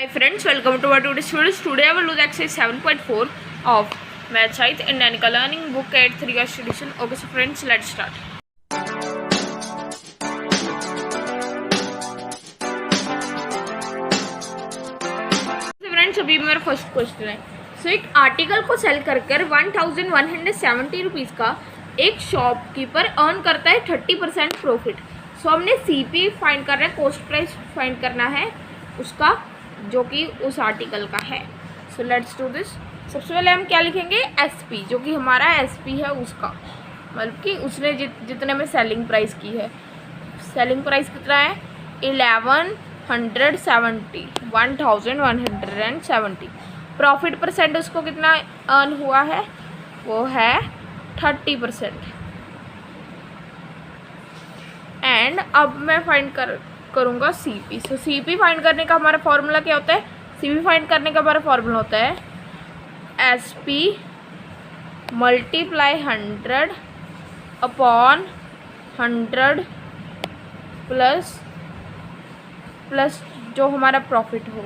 Hi friends, welcome to our today's video. Today I will do the exercise 7.4 of Math Science and Technical Learning book 8 3 edition. Okay, so friends, let's start. So friends, अभी मेरा first question है. सो एक article को cell कर 1170 rupees का एक shopkeeper earn करता है 30% प्रॉफिट. सो हमने CP फाइंड करना है, कॉस्ट प्राइस फाइंड करना है उसका जो कि उस आर्टिकल का है. So let's do this. सबसे पहले हम क्या लिखेंगे, SP, जो कि हमारा SP है उसका, मतलब कि उसने जितने में सेलिंग प्राइस की है. सेलिंग प्राइस कितना है 1170. प्रॉफिट परसेंट उसको कितना अर्न हुआ है, वो है 30%. एंड अब मैं फाइंड करूँगा CP. सो CP फाइंड करने का हमारा फॉर्मूला क्या होता है, CP फाइंड करने का हमारा फॉर्मूला होता है SP मल्टीप्लाई 100 अपॉन 100 प्लस जो हमारा प्रॉफिट हो,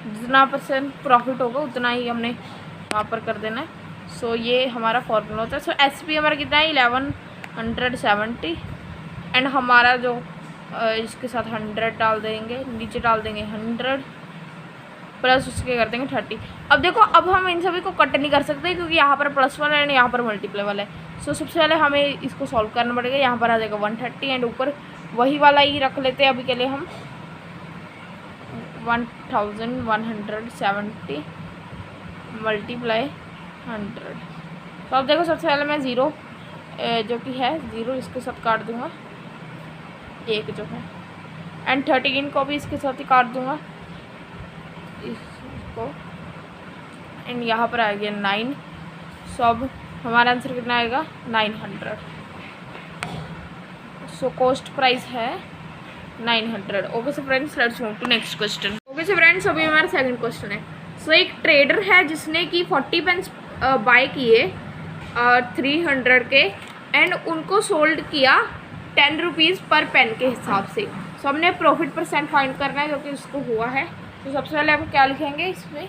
जितना परसेंट प्रॉफिट होगा उतना ही हमने वहाँ पर कर देना है. सो ये हमारा फॉर्मूला होता है. सो SP हमारा कितना है 1170 एंड हमारा जो इसके साथ 100 डाल देंगे, नीचे डाल देंगे 100 प्लस उसके कर देंगे 30. अब देखो, अब हम इन सभी को कट नहीं कर सकते क्योंकि यहाँ पर प्लस वाला है एंड यहाँ पर मल्टीप्लाई वाला है. सो सबसे पहले हमें इसको सॉल्व करना पड़ेगा. यहाँ पर आ जाएगा 130 एंड ऊपर वही वाला ही रख लेते हैं अभी के लिए हम 1170 मल्टीप्लाई 100. तो अब देखो, सबसे पहले मैं ज़ीरो जो कि है 0 इसके साथ काट दूंगा, एक जो है, एंड 13 को भी इसके साथ ही काट दूंगा इसको, एंड यहाँ पर आ गया 9. सो अब हमारा आंसर कितना आएगा 900. सो कॉस्ट प्राइस है 900. Okay so friends, let's move to next question. Okay so friends, अभी हमारा सेकंड क्वेश्चन है. सो एक ट्रेडर है जिसने कि 40 पेन्स बाय किए 300 के एंड उनको सोल्ड किया 10 रुपीज़ पर पेन के हिसाब से. सो हमने प्रॉफिट परसेंट फाइंड करना है जो कि उसको हुआ है. तो सबसे पहले हम क्या लिखेंगे, इसमें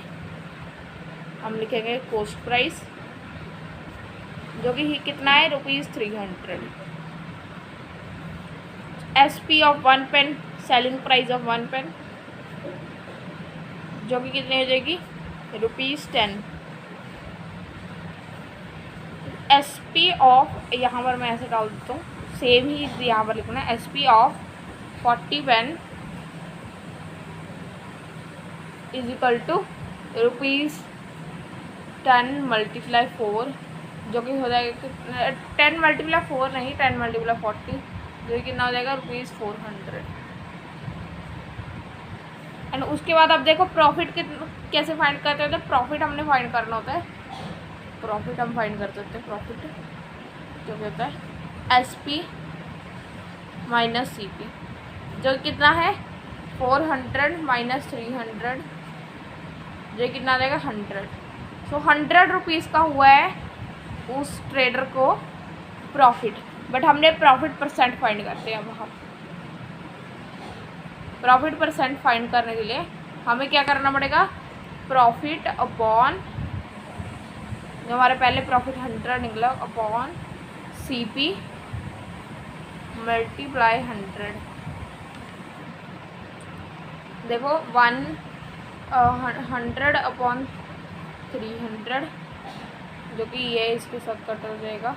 हम लिखेंगे कॉस्ट प्राइस जो कि कितना है ₹300. SP of 1 pen, selling price of 1 pen जो कि कितनी हो जाएगी ₹10. SP ऑफ, यहाँ पर मैं ऐसे डाल देता हूँ, सेम ही यहाँ पर लिखना है SP of 40 pen is equal to ₹10 multiply 4 जो कि हो जाएगा 10 मल्टीप्लाई 4 नहीं, 10 मल्टीप्लाई 40 जो कि कितना हो जाएगा ₹400. एंड उसके बाद अब देखो प्रॉफिट कैसे फाइंड करते हैं. तो प्रॉफिट हमने फाइंड करना होता है, प्रॉफिट हम फाइंड कर सकते हैं. प्रॉफिट जो कि होता है SP माइनस CP जो कितना है 400 माइनस 300 जो कितना आ जाएगा 100. सो 100 रुपीज़ का हुआ है उस ट्रेडर को प्रॉफिट, बट हमने प्रॉफिट परसेंट फाइंड करते हैं. अब हम प्रॉफिट परसेंट फाइंड करने के लिए हमें क्या करना पड़ेगा, प्रॉफिट अपॉन जो हमारे पहले प्रॉफिट 100 निकला अपॉन CP मल्टीप्लाई 100. देखो 100 अपॉन 300 जो कि ये इसके साथ कट हो जाएगा,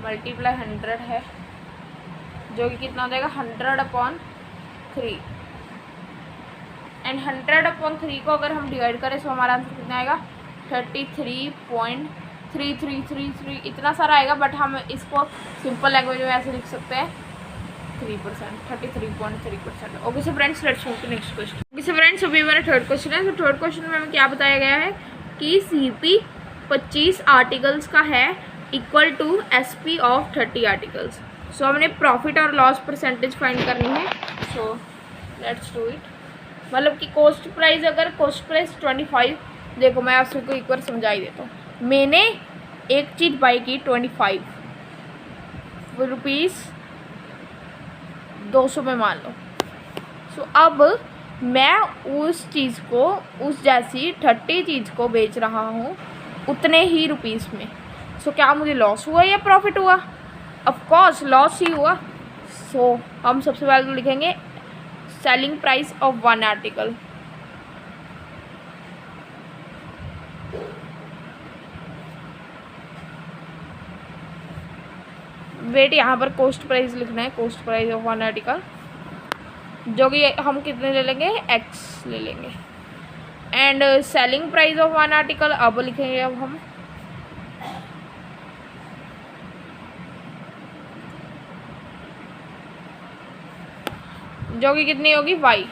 मल्टीप्लाई 100 है जो कि कितना हो जाएगा 100 अपॉन 3. एंड 100 अपॉन 3 को अगर हम डिवाइड करें तो हमारा आंसर कितना आएगा 33.3333 इतना सारा आएगा. बट हम इसको सिंपल लैंग्वेज में ऐसे लिख सकते हैं 3%, 33.3%. Okay so friends, let's move to next question. Okay so friends, अभी हमारा थर्ड क्वेश्चन है. तो थर्ड क्वेश्चन में हमें क्या बताया गया है कि CP 25 आर्टिकल्स का है equal to SP of 30 articles. So हमने प्रॉफिट और लॉस परसेंटेज फाइंड करनी है. So let's do it. मतलब कि कॉस्ट प्राइस, अगर कॉस्ट प्राइस 25, देखो मैं आप सबको एक बार समझा ही देता हूँ. मैंने एक चीज़ बाई की 25 रुपीज़ 200 में मान लो. सो अब मैं उस चीज़ को, उस जैसी 30 चीज़ को बेच रहा हूँ उतने ही रुपीस में। सो क्या मुझे लॉस हुआ या प्रॉफिट हुआ? ऑफ कोर्स लॉस ही हुआ। सो हम सबसे पहले तो लिखेंगे selling price of one article. Wait, यहाँ पर कॉस्ट प्राइस लिखना है, cost price of one article, जो कि हम कितने ले लेंगे, एक्स ले लेंगे। And selling price of one article अब लिखेंगे अब हम जो कि कितनी होगी, वाई।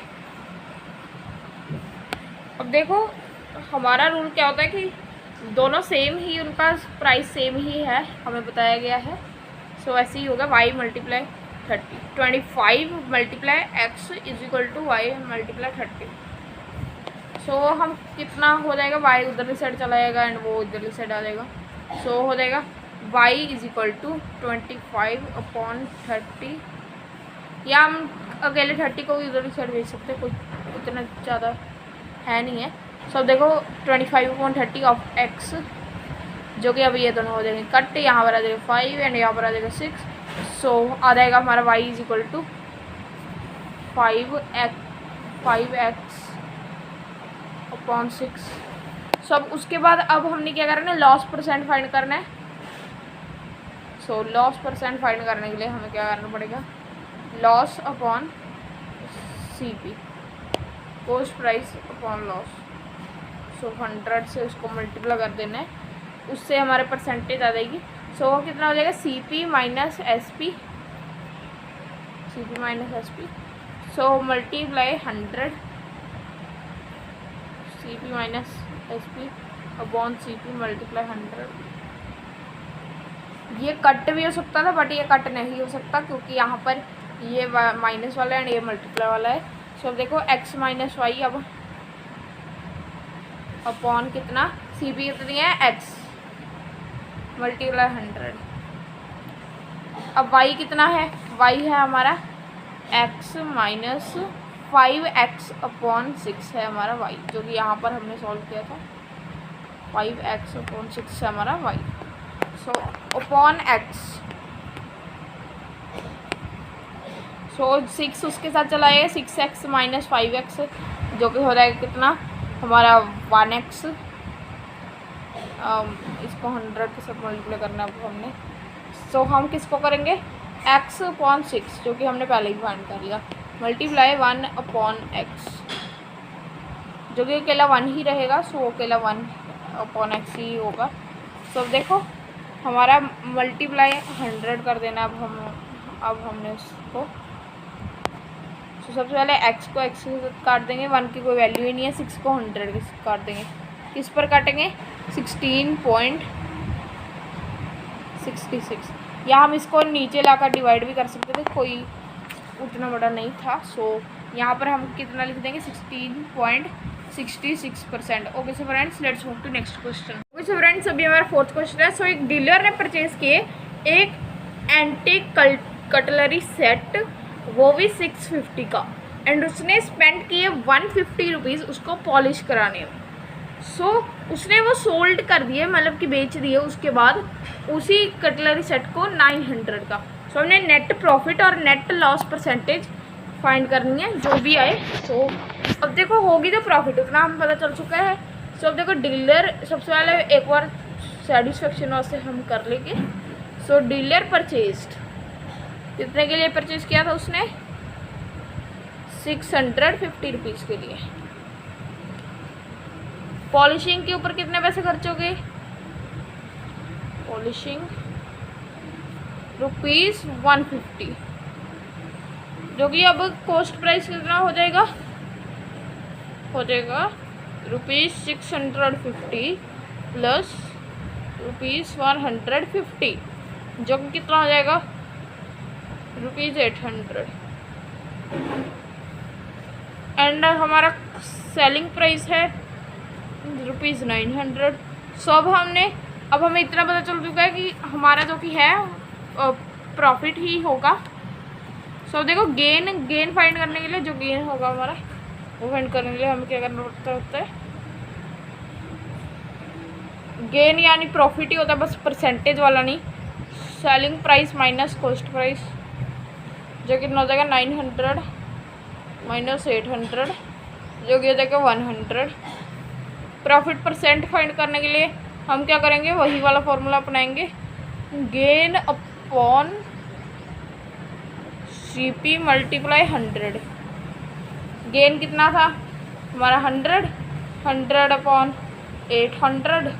अब देखो हमारा रूल क्या होता है कि दोनों सेम ही, उनका प्राइस सेम ही है, हमें बताया गया है। सो ऐसे ही होगा y multiply 30, 25 multiply x is equal to y multiply 30। So हम कितना हो जाएगा, वाई उधर साइड चला जाएगा एंड वो इधर साइड आ जाएगा। सो हो जाएगा वाई इज इक्वल टू 25/30, या हम अकेले 30 को भी उधर साइड भेज सकते हैं, कोई उतना ज़्यादा है नहीं है। सो देखो 25/30 ऑफ एक्स, जो कि अभी ये दोनों हो जाएंगे कट, यहाँ पर आ जाएगा 5 एंड यहाँ पर आ जाएगा 6। सो आ जाएगा हमारा y is equal to 5x/6। So अब उसके बाद अब हमने क्या करना है, लॉस परसेंट फाइंड करना है। सो लॉस परसेंट फाइंड करने के लिए हमें क्या करना पड़ेगा, loss upon CP, cost price upon loss. So 100 से उसको मल्टीप्लाई कर देना है, उससे हमारे परसेंटेज आ जाएगी। सो वो कितना हो जाएगा, CP minus SP, CP minus SP। So multiply 100 CP minus SP upon CP multiply 100। ये कट भी हो सकता था बट ये कट नहीं हो सकता क्योंकि यहाँ पर ये माइनस वाला है एंड ये मल्टीप्लाई वाला है। सो देखो x माइनस वाई अब अपॉन कितना, CP कितनी है, x मल्टीप्लाई 100। अब y कितना है, y है हमारा x माइनस 5x अपॉन 6 है हमारा y, जो कि यहाँ पर हमने सॉल्व किया था। 5x अपॉन 6 है हमारा y। सो अपॉन x, सो 6 उसके साथ चलाएगा, 6x माइनस 5x, जो कि हो जाएगा कितना हमारा 1x। इसको 100 के साथ मल्टीप्लाई करना है हमने। सो हम किसको करेंगे, x अपॉन 6, जो कि हमने पहले ही फाइंड कर लिया, मल्टीप्लाई 1 अपॉन x, जो कि अकेला 1 ही रहेगा। सो अकेला 1 अपॉन x ही होगा। सो देखो हमारा मल्टीप्लाई 100 कर देना अब हमने उसको। तो सबसे पहले x को x के साथ काट देंगे, 1 की कोई वैल्यू ही नहीं है, 6 को 100 के साथ काट देंगे। किस पर काटेंगे, 16.66, या हम इसको नीचे लाकर डिवाइड भी कर सकते थे, कोई उतना बड़ा नहीं था। सो यहाँ पर हम कितना लिख देंगे, 16.66%। Okay so friends, let's move to next question. Okay so friends, अभी हमारा फोर्थ क्वेश्चन है। सो एक डीलर ने परचेज किए एक एंटीक कटलरी सेट, वो भी 650 का, एंड उसने स्पेंड किए 150 रुपीज़ उसको पॉलिश कराने में। सो उसने वो सोल्ड कर दिए, मतलब कि बेच दिए उसके बाद उसी कटलरी सेट को 900 का। सो हमने नेट प्रॉफिट और नेट लॉस परसेंटेज फाइंड करनी है, जो भी आए। सो अब देखो होगी तो प्रॉफिट उतना हमें पता चल चुका है। सो अब देखो डीलर, सबसे पहले एक बार सेटिस्फेक्शन से हम कर लेंगे। सो डीलर परचेज्ड, कितने के लिए परचेज किया था उसने, 650 रुपीज़ के लिए। पॉलिशिंग के ऊपर कितने पैसे खर्च हो गए, पॉलिशिंग ₹150, जो कि अब कॉस्ट प्राइस कितना हो जाएगा, ₹650 प्लस ₹150, जो कि कितना हो जाएगा, ₹800। एंड हमारा सेलिंग प्राइस है ₹900। सो अब हमें इतना पता चल चुका है कि हमारा जो कि है प्रॉफिट ही होगा, सो देखो गेन फाइंड करने के लिए जो गेन होगा हमारा वो फाइंड करने के लिए हमें क्या करना होता है, गेन यानी प्रॉफिट ही होता है, बस परसेंटेज वाला नहीं। Selling price minus cost price, जो कितना हो जाएगा 900 माइनस 800, जो कि हो जाएगा 100। प्रॉफिट परसेंट फाइंड करने के लिए हम क्या करेंगे, वही वाला फॉर्मूला अपनाएंगे, gain upon CP multiply 100। Gain कितना था हमारा 100 अपॉन 800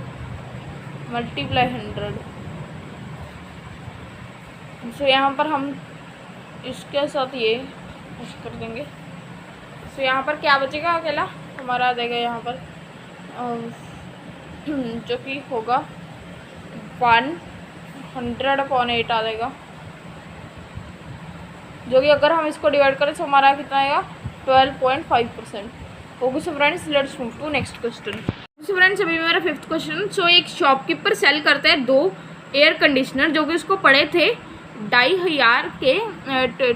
मल्टीप्लाई 100। सो यहाँ पर हम इसके साथ ये कर देंगे। सो यहाँ पर क्या बचेगा, अकेला हमारा आ जाएगा यहाँ पर जो कि होगा 100 अपॉन 8 आ जाएगा, जो कि अगर हम इसको डिवाइड करें तो हमारा कितना आएगा 12.5%। Okay so friends, let's move to next question. So friends, अभी मेरा 5th क्वेश्चन। सो एक शॉपकीपर सेल करता है 2 एयर कंडीशनर जो कि उसको पड़े थे 2500 के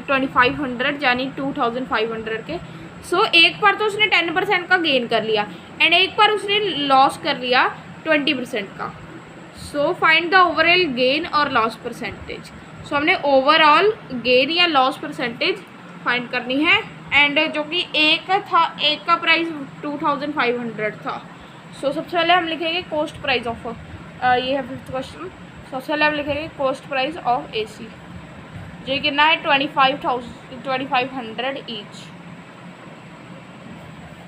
2500 यानी 2500 के। सो एक बार तो उसने 10% का गेन कर लिया एंड एक बार उसने लॉस कर लिया 20% का। So find the overall gain और लॉस परसेंटेज। सो हमने ओवरऑल गेन या लॉस परसेंटेज फाइंड करनी है एंड जो कि एक का प्राइस 2500 था। सो सबसे पहले हम लिखेंगे कॉस्ट प्राइस ऑफ, ये है 5th क्वेश्चन। सबसे पहले हम लिखेंगे कॉस्ट प्राइस ऑफ AC, जो कितना है 2500 ईच।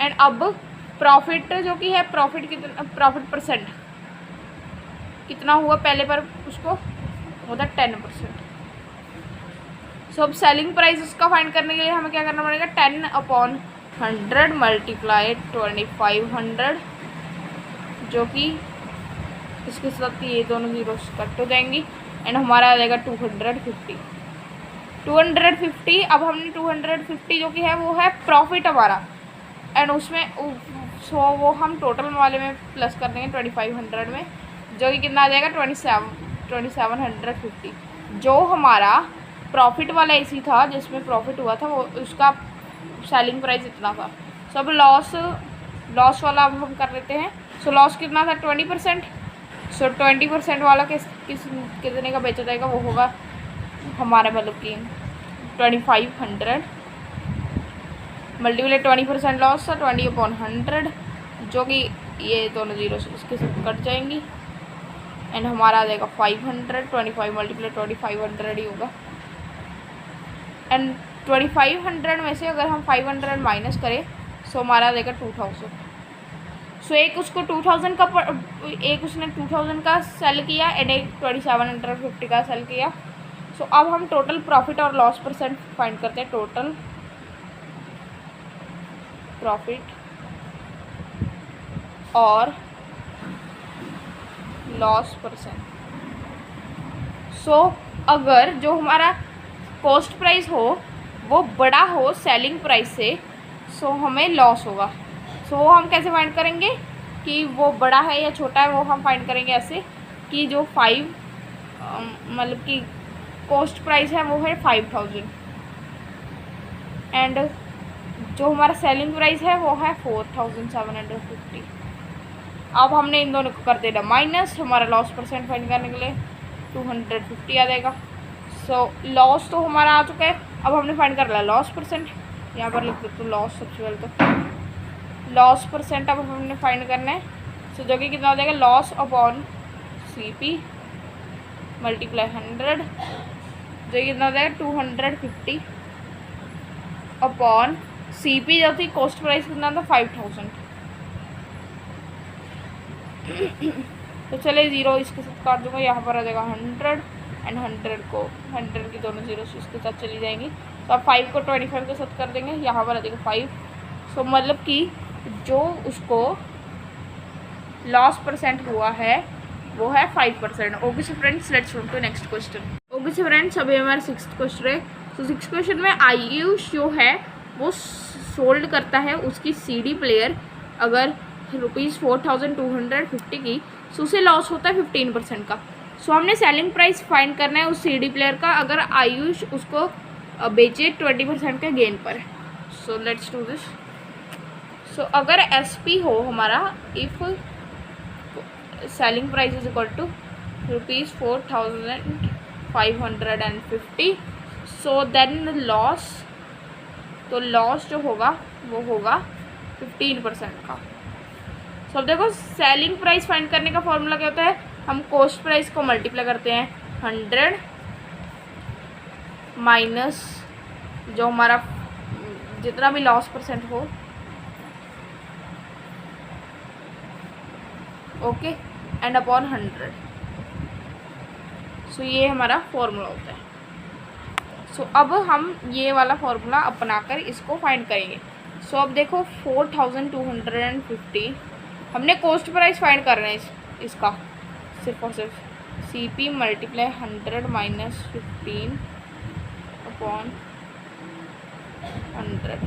एंड अब प्रॉफिट जो कि है, प्रॉफिट कितना, प्रॉफिट परसेंट कितना हुआ पहले पर, उसको होता 10%। सो अब सेलिंग प्राइस उसका फाइंड करने के लिए हमें क्या करना पड़ेगा, 10 अपॉन 100 मल्टीप्लाई 2500, जो कि इसके साथ ये दोनों जीरो कट हो जाएंगी एंड हमारा आ जाएगा 250। अब हमने 250 जो कि है वो है प्रॉफिट हमारा एंड उसमें वो हम टोटल वाले में प्लस कर देंगे 2500 में, जो कि कितना आ जाएगा 2750। जो हमारा प्रॉफिट वाला AC था जिसमें प्रॉफिट हुआ था वो उसका सेलिंग प्राइस इतना था। सो अब लॉस वाला अब हम कर लेते हैं। सो लॉस कितना था 20%। सो 20% वाला कितने का बेचा जाएगा, वो होगा हमारा मतलब कि 2500 मल्टीप्लाई 20% लॉस था 20 अपॉन 100, जो कि ये दोनों जीरो इसके साथ कट जाएंगी एंड हमारा आ जाएगा 500। 25 मल्टीप्लाई 2500 ही होगा एंड 2500 में से अगर हम 500 माइनस करें सो हमारा आ जाएगा 2000। सो एक उसको 2000 का एक उसने 2000 का सेल किया एंड एक 2750 का सेल किया। सो अब हम टोटल प्रॉफिट और लॉस परसेंट फाइंड करते हैं। टोटल प्रॉफिट और लॉस परसेंट। सो अगर जो हमारा कॉस्ट प्राइस हो वो बड़ा हो सेलिंग प्राइस से, सो हमें लॉस होगा। सो वो हम कैसे फाइंड करेंगे कि वो बड़ा है या छोटा है, वो हम फाइंड करेंगे ऐसे कि जो 5 मतलब कि कॉस्ट प्राइस है वो है 5000 एंड जो हमारा सेलिंग प्राइस है वो है 4750। अब हमने इन दोनों को कर देना माइनस, हमारा लॉस परसेंट फाइंड करने के लिए 250 आ जाएगा। सो लॉस तो हमारा आ चुका है, अब हमने फाइंड कर लिया लॉस परसेंट। यहाँ पर लिख देते तो लॉस, सबसे पहले तो लॉस परसेंट अब हमने फाइंड करना है। सो जो कि कितना हो जाएगा, लॉस अपॉन CP मल्टीप्लाई 100, जो कि कितना हो जाएगा 250 अपॉन CP जो थी कॉस्ट प्राइस कितना था 5000। तो चले जीरो इसके साथ काट दूंगा, यहाँ पर आ जाएगा 100 एंड 100 की दोनों जीरो इसके साथ चली जाएंगी। तो आप 5 को 25 के साथ कर देंगे, यहाँ पर आ जाएगा 5। सो मतलब कि जो उसको लॉस परसेंट हुआ है वो है 5%। Okay so friends, let's move to next question. Okay so friends, अभी हमारा 6th क्वेश्चन है। तो 6th क्वेश्चन में आयुष जो है वो सोल्ड करता है उसकी CD प्लेयर अगर ₹4250 की, सो उसे लॉस होता है 15% का। सो हमने सेलिंग प्राइस फाइंड करना है उस CD प्लेयर का। अगर आयुष उसको बेचे 20% के गेन पर। So let's do this. So अगर SP हो हमारा, if selling price is equal to ₹4,550, so then loss, तो लॉस जो होगा वो होगा 15% का। सो अब देखो सेलिंग प्राइस फाइंड करने का फॉर्मूला क्या होता है, हम कॉस्ट प्राइस को मल्टीप्लाई करते हैं 100 माइनस जो हमारा जितना भी लॉस परसेंट हो, ओके, एंड अपॉन 100। सो ये हमारा फॉर्मूला होता है। सो अब हम ये वाला फॉर्मूला अपनाकर इसको फाइंड करेंगे। सो अब देखो 4250 हमने कॉस्ट प्राइस फाइंड करना है इसका सिर्फ और सिर्फ CP मल्टीप्लाई 100 माइनस 15 अपॉन 100।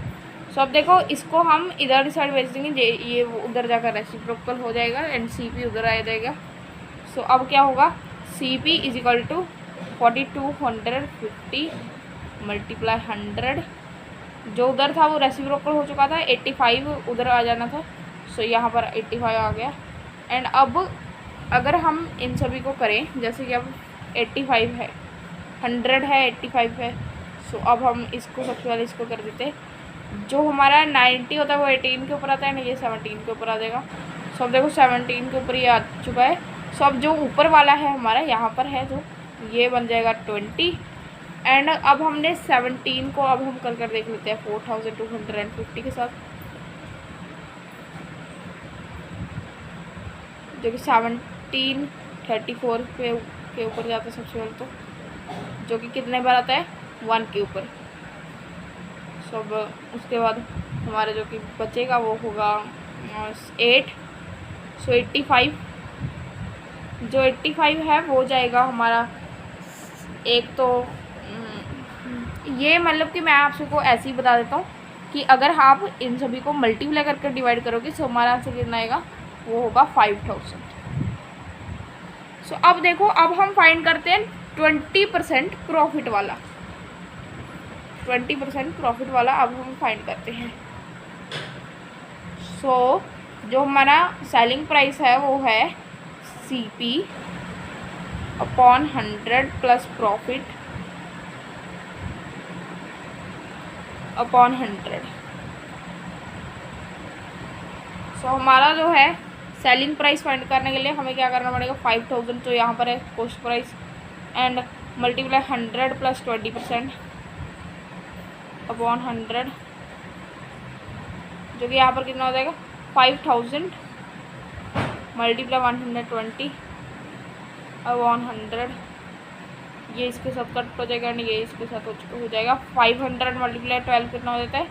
सो अब देखो इसको हम इधर साइड भेज देंगे, ये उधर जाकर रेसिप्रोकल हो जाएगा एंड CP उधर आ जाएगा। सो अब क्या होगा, CP is equal to 4250 multiply 100, जो उधर था वो रेसिप्रोकल हो चुका था, 85 उधर आ जाना था। सो यहाँ पर 85 आ गया। एंड अब अगर हम इन सभी को करें, जैसे कि अब 85 है, 100 है, 85 है। सो अब हम इसको सबसे पहले इसको कर देते हैं, जो हमारा 90 होता है वो 18 के ऊपर आता है ना, ये 17 के ऊपर आ जाएगा। सो अब देखो 17 के ऊपर ये आ चुका है। सो अब जो ऊपर वाला है हमारा यहाँ पर है, तो ये बन जाएगा 20। एंड अब हमने 17 को अब हम कर देख लेते हैं 4250 के साथ, जो कि 1734 के ऊपर जाता है सबसे पहले, तो जो कि कितने बार आता है 1 के ऊपर। सो अब उसके बाद हमारा जो कि बचेगा वो होगा 8। सो 85, जो 85 है वो जाएगा हमारा, एक तो ये मतलब कि मैं आपसे को ऐसे ही बता देता हूँ कि अगर आप इन सभी को मल्टीप्लाई करके डिवाइड करोगे तो हमारा आंसर कितना आएगा, वो होगा 5000। सो अब देखो अब हम फाइंड करते हैं 20% प्रॉफिट वाला, 20% प्रॉफिट वाला अब हम फाइंड करते हैं। सो जो हमारा सेलिंग प्राइस है वो है CP upon 100 plus profit upon 100। So हमारा जो है सेलिंग प्राइस फाइंड करने के लिए हमें क्या करना पड़ेगा, 5000 तो यहाँ पर है cost price, and multiply 100 plus 20% upon 100, जो कि यहाँ पर कितना हो जाएगा 5000 मल्टीप्लाई 120 अपॉन 100। ये इसके साथ कट हो जाएगा, ये इसके साथ हो जाएगा। 500 मल्टीप्लाई 12 कितना हो जाता है,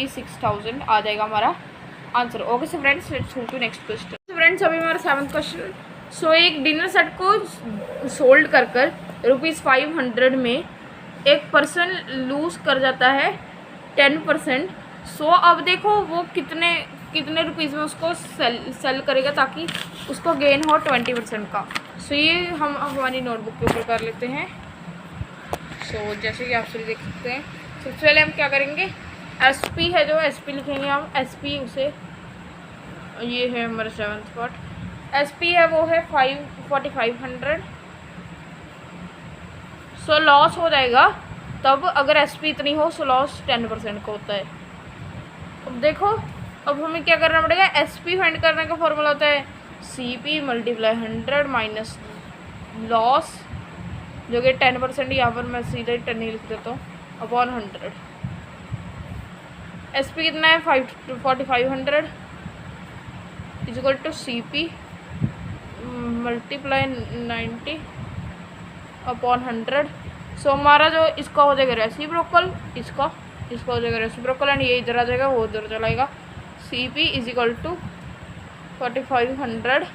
₹6000 आ जाएगा हमारा answer. Okay so friends, let's move to next question. Friends अभी हमारा 7th क्वेश्चन। सो एक डिनर सेट को सोल्ड कर ₹500 में एक पर्सन लूज कर जाता है 10%। सो अब देखो वो कितने रुपीज़ में उसको सेल करेगा ताकि उसको गेन हो 20% का। सो ये हम हमारी नोटबुक के ऊपर कर लेते हैं। सो जैसे कि आप सभी देख सकते हैं, सबसे पहले हम क्या करेंगे, SP है जो SP लिखेंगे हम, SP उसे, ये है हमारा 7th पार्ट, SP है वो है 4500। सो लॉस हो जाएगा तब अगर SP इतनी हो, सो लॉस 10% का होता है। अब देखो अब हमें क्या करना पड़ेगा, SP फाइंड करने का फॉर्मूला होता है CP मल्टीप्लाई 100 माइनस लॉस, जो कि 10%, यहाँ पर मैं सीधे 10 ही लिख देता हूँ, अपॉन 100। SP कितना है 4500 is equal to CP multiply 90 upon 100। So हमारा जो इसका हो जाएगा रेसिप्रोकल, इसका हो जाएगा रेसिप्रोकल, एंड ये इधर आ जाएगा, वो उधर चलाएगा। CP is equal to 4500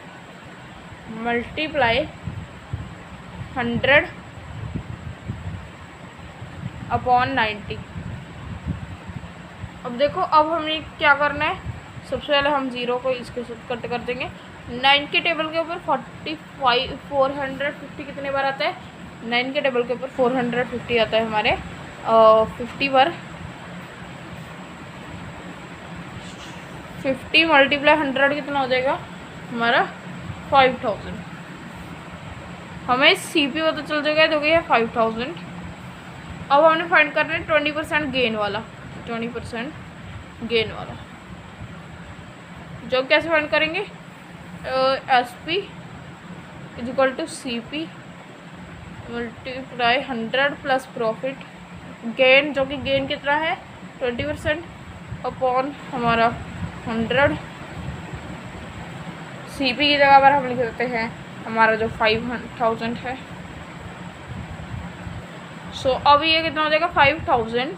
multiply 100 upon 90। अब देखो अब हमें क्या करना है, सबसे पहले हम 0 को इसके साथ कट कर देंगे। 9 के टेबल के ऊपर 450 कितने बार आता है, 9 के टेबल के ऊपर 450 आता है हमारे 50 पर 50 मल्टीप्लाई 100 कितना हो जाएगा हमारा 5000। हमें CP पता चल जाएगा जो कि है 5000। अब हमने फाइंड करना है 20% गेन वाला, 20% गेन वाला, जो कैसे फाइंड करेंगे, SP equal to CP multiply 100 plus profit gain, जो कि गेन कितना है 20% अपॉन हमारा 100। CP की जगह पर हम लिख देते हैं हमारा जो 5000 है। सो अब ये कितना हो जाएगा 5000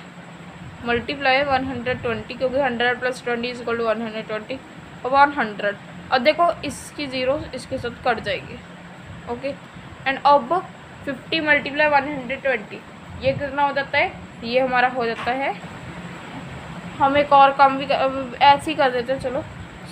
मल्टीप्लाई 120, क्योंकि 100 plus 20 is equal to 120 upon 100। और देखो इसकी ज़ीरो इसके साथ कट जाएगी। ओके, एंड अब 50 मल्टीप्लाई 120 ये कितना हो जाता है, ये हमारा हो जाता है, हम एक और कम भी ऐसे ही कर देते हैं, चलो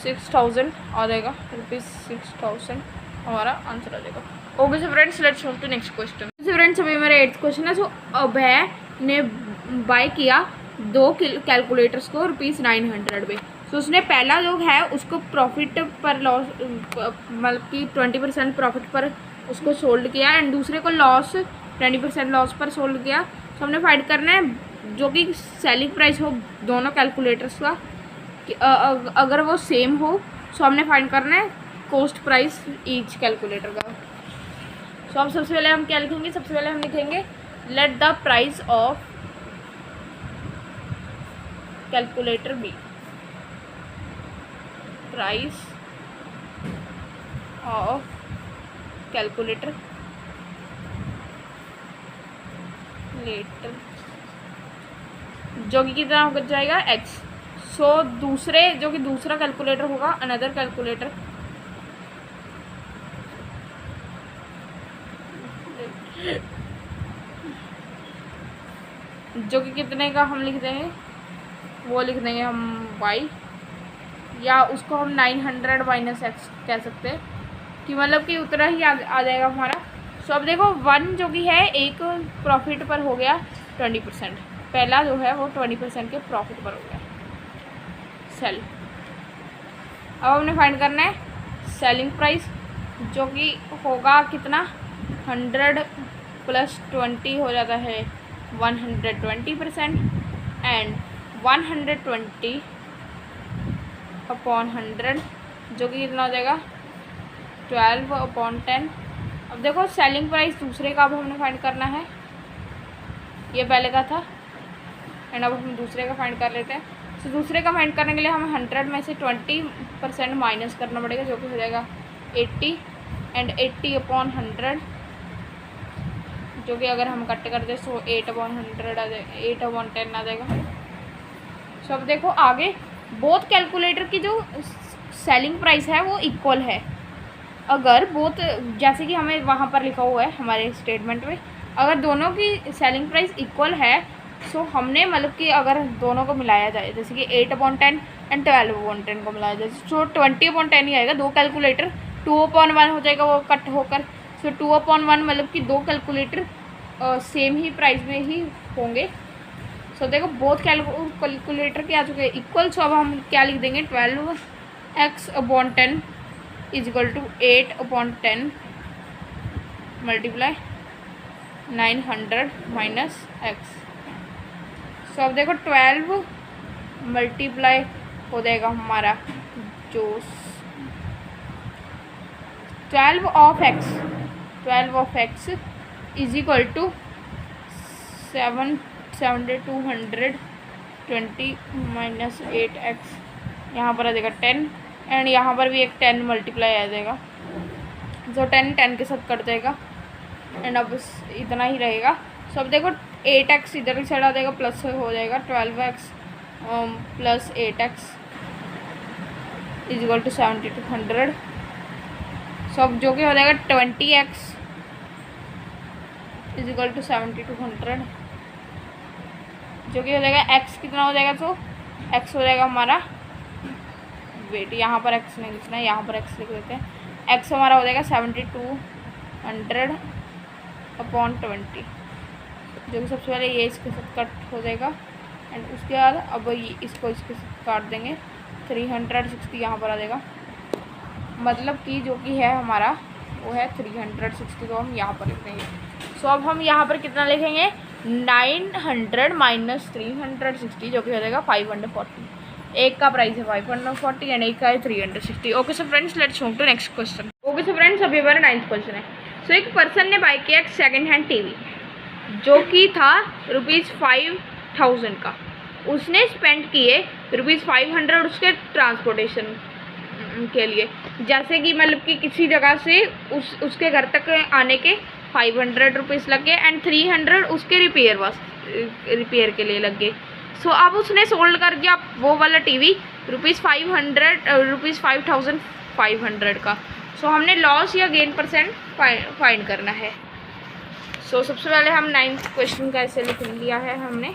6000 आ जाएगा, ₹6000 हमारा आंसर आ जाएगा। Okay so friends, let's move to next question. So friends, अभी मेरा 8th क्वेश्चन है। सो अभय ने बाय किया 2 कैलकुलेटर्स को ₹900 में। सो उसने पहला जो है उसको प्रॉफिट पर लॉस, मतलब कि 20% प्रॉफिट पर उसको सोल्ड किया, एंड दूसरे को लॉस 20% लॉस पर सोल्ड किया। सो हमने फाइंड करना है जो कि सेलिंग प्राइस हो दोनों कैलकुलेटर्स का, कि अगर वो सेम हो। सो हमने फाइंड करना है कॉस्ट प्राइस ईच कैलकुलेटर का। सो अब सबसे पहले हम क्या लिखेंगे, सबसे पहले हम लिखेंगे let the price of calculator be, price of calculator letter, जो कि कितना हो जाएगा x। सो दूसरे जो कि दूसरा कैलकुलेटर होगा अनदर कैलकुलेटर, जो कि कितने का हम लिख देंगे, वो लिख देंगे हम y, या उसको हम 900 माइनस x कह सकते हैं, कि मतलब कि उतना ही आ जाएगा हमारा। सो अब देखो 1 जो कि है एक प्रॉफिट पर हो गया 20%, पहला जो है वो 20% के प्रॉफिट पर हो गया सेल। अब हमने फाइंड करना है सेलिंग प्राइस, जो कि होगा कितना 100 प्लस 20 हो जाता है 120%, एंड 120 अपॉन 100 जो कि कितना हो जाएगा 12 अपॉन 10। अब देखो सेलिंग प्राइस दूसरे का अब हमने फाइंड करना है, ये पहले का था, एंड अब हम दूसरे का फाइंड कर लेते हैं। तो दूसरे का फाइंड करने के लिए हमें 100 में से 20% माइनस करना पड़ेगा, जो कि हो जाएगा 80, एंड 80 अपॉन 100, जो कि अगर हम कट कर दें सो 8 अपॉन 100 आ जाएगा, 8 अपॉन 10 आ जाएगा। सो अब देखो आगे बोथ कैलकुलेटर की जो सेलिंग प्राइस है वो इक्वल है। अगर बोथ, जैसे कि हमें वहाँ पर लिखा हुआ है हमारे स्टेटमेंट में, अगर दोनों की सेलिंग प्राइस इक्वल है, सो हमने मतलब कि अगर दोनों को मिलाया जाए, जैसे कि 8 अपॉन 10 एंड 12 अपॉन 10 को मिलाया जाए, सो 20 अपॉन 10 ही आएगा। दो कैलकुलेटर 2 अपॉन 1 हो जाएगा वो कट होकर, सो 2 अपॉन 1 मतलब कि दो कैलकुलेटर सेम ही प्राइस में ही होंगे। सो देखो बोथ कैलकुलेटर क्या आ चुके हैं इक्वल। सो अब हम क्या लिख देंगे 12x upon 10 is equal to 8 upon 10 multiply 900 minus x। So अब देखो 12 मल्टीप्लाई हो जाएगा हमारा जो 12 of x is equal to 7220 minus 8x, यहाँ पर आ जाएगा 10, एंड यहाँ पर भी एक 10 मल्टीप्लाई आ जाएगा, जो 10 के साथ कट जाएगा, एंड अब इतना ही रहेगा। सो अब देखो 8x इधर की साइड आ जाएगा, प्लस हो जाएगा 12x plus 8x is equal to 7200। So अब जो कि हो जाएगा 20x इज इक्वल टू 7200, जो कि हो जाएगा x कितना हो जाएगा, तो x हो जाएगा हमारा, वेट यहाँ पर x नहीं लिखना है, यहाँ पर x लिख देते हैं, x हमारा हो जाएगा 7200 अपॉन 20। जो कि सबसे पहले ये इसके साथ कट हो जाएगा एंड उसके बाद अब ये इसको इसके साथ काट देंगे 360 यहाँ पर आ जाएगा, मतलब कि जो कि है हमारा वो है 360 को हम यहाँ पर लिखेंगे। सो अब हम यहाँ पर कितना लिखेंगे 900 माइनस 360 जो कि हो जाएगा 540। एक का प्राइस है 540 एंड एक का है 360। Okay so friends let's move to next question. Okay so friends अभी हमारा 9th क्वेश्चन है। सो एक पर्सन ने बाय किया एक सेकेंड हैंड टीवी जो कि था ₹5000 का। उसने स्पेंड किए ₹500 उसके ट्रांसपोर्टेशन के लिए, जैसे कि मतलब कि किसी जगह से उसके घर तक आने के 500 रुपीज़ लग गए एंड 300 उसके रिपेयर के लिए लग गए। सो अब उसने सोल्ड कर दिया वो वाला टीवी ₹5500 का। सो हमने लॉस या गेन परसेंट फाइंड करना है। सो सबसे पहले हम 9th क्वेश्चन का ऐसे लिख लिया है हमने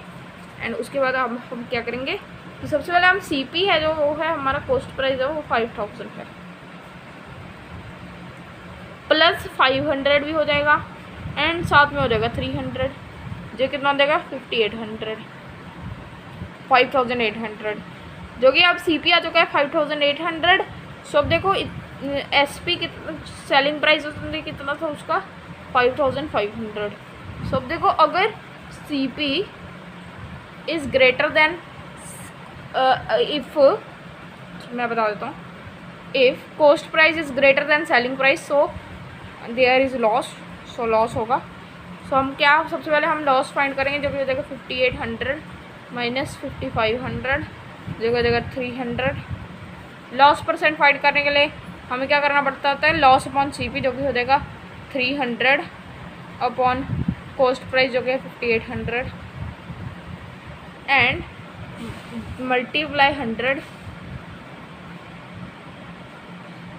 एंड उसके बाद हम क्या करेंगे तो सबसे पहले हम CP है जो वो है हमारा कॉस्ट प्राइस है वो 5000 है, प्लस 500 भी हो जाएगा एंड साथ में हो जाएगा 300 जो कितना देगा 5800 जो कि अब CP आ चुका है 5800। सो अब देखो SP कितना सेलिंग प्राइस कितना था उसका 5500। सो अब देखो अगर CP is greater than if मैं बता देता हूँ, if cost price is greater than selling price so there is loss, so loss होगा। सो हम क्या सबसे पहले हम लॉस फाइंड करेंगे जो कि हो जाएगा 5800 माइनस 5500 जो हो जाएगा 300। लॉस परसेंट फाइंड करने के लिए हमें क्या करना पड़ता होता है लॉस अपॉन CP जो कि हो जाएगा 300 अपॉन कॉस्ट प्राइस जो कि है 5800 एंड मल्टीप्लाई 100,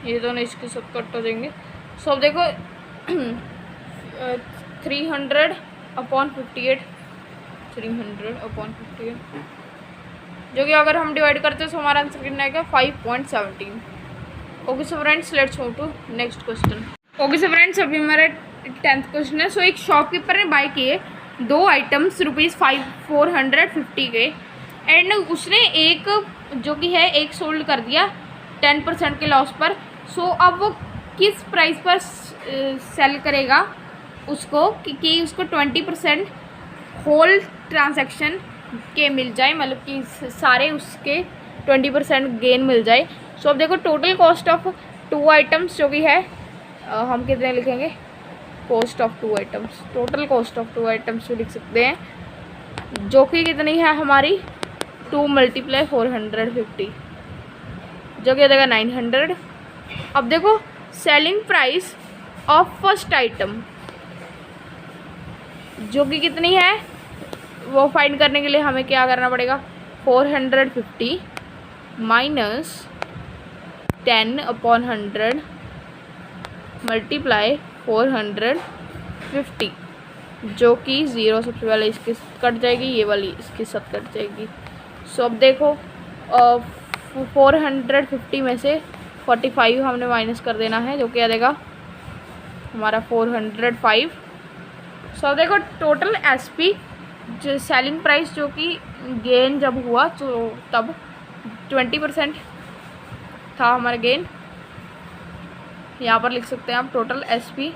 ये दोनों इसके साथ कट हो जाएंगे। सो अब देखो 300 अपॉन 58 जो कि अगर हम डिवाइड करते हैं तो हमारा आंसर कितना आएगा 5.17। Okay so friends let's move to next question. Okay so friends अभी हमारा 10th क्वेश्चन है। सो एक शॉपकीपर ने बाय किए 2 आइटम्स ₹450 के एंड उसने एक जो कि है एक सोल्ड कर दिया 10% के लॉस पर। सो अब वो किस प्राइस पर सेल करेगा उसको कि उसको 20% होल ट्रांजैक्शन के मिल जाए, मतलब कि सारे उसके 20% गेन मिल जाए। सो अब देखो टोटल कॉस्ट ऑफ 2 आइटम्स जो कि है हम कितने लिखेंगे cost of 2 items, total cost of 2 items भी लिख सकते हैं जो कि कितनी है हमारी 2 × 450 जो कि हो जाएगा 900। अब देखो selling price of first item जो कि कितनी है वो फाइंड करने के लिए हमें क्या करना पड़ेगा 450 माइनस 10/100 मल्टीप्लाई 450 जो कि 0 सबसे पहले इसके कट जाएगी, ये वाली इसके साथ कट जाएगी। सो अब देखो 450 में से 45 हमने माइनस कर देना है जो कि आ जाएगा हमारा 405। सो अब देखो टोटल SP जो सेलिंग प्राइस जो कि गेन जब हुआ तो तब 20% था हमारा गेन, यहाँ पर लिख सकते हैं आप total SP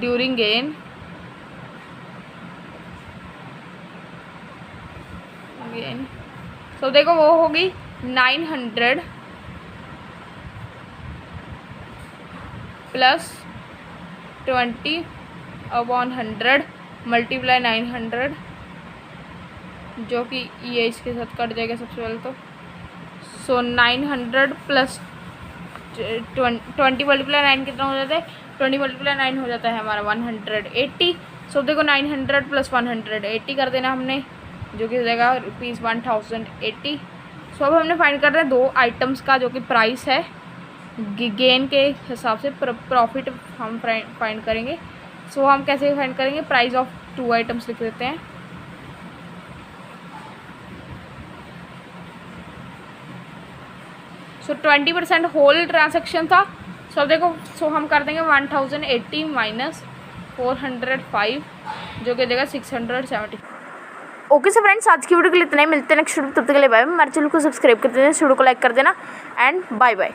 during gain so देखो वो होगी 900 प्लस 20/100 मल्टीप्लाई 900 जो कि ये इसके साथ कट जाएगा सबसे पहले तो। सो 900 प्लस 20 मल्टीप्लाई 9 कितना हो जाता है 20 मल्टीप्लाई 9 हो जाता है हमारा 180। सो देखो 900 प्लस 180 कर देना हमने जो कि हो जाएगा ₹1080। सो अब हमने फाइंड करना है 2 आइटम्स का जो कि प्राइस है गेन के हिसाब से प्रॉफिट हम फाइंड करेंगे। सो हम कैसे फाइंड करेंगे प्राइस ऑफ 2 आइटम्स लिख देते हैं। सो 20% होल ट्रांजैक्शन था। सो अब देखो सो हम कर देंगे 1080 माइनस 405 जो कि देगा 670। ओके सो फ्रेंड्स, आज की वीडियो के लिए इतना ही। मिलते हैं नेक्स्ट वीडियो, तब तक के लिए बाय। हमारे चैनल को सब्सक्राइब कर देना, वीडियो को लाइक कर देना एंड बाय बाय।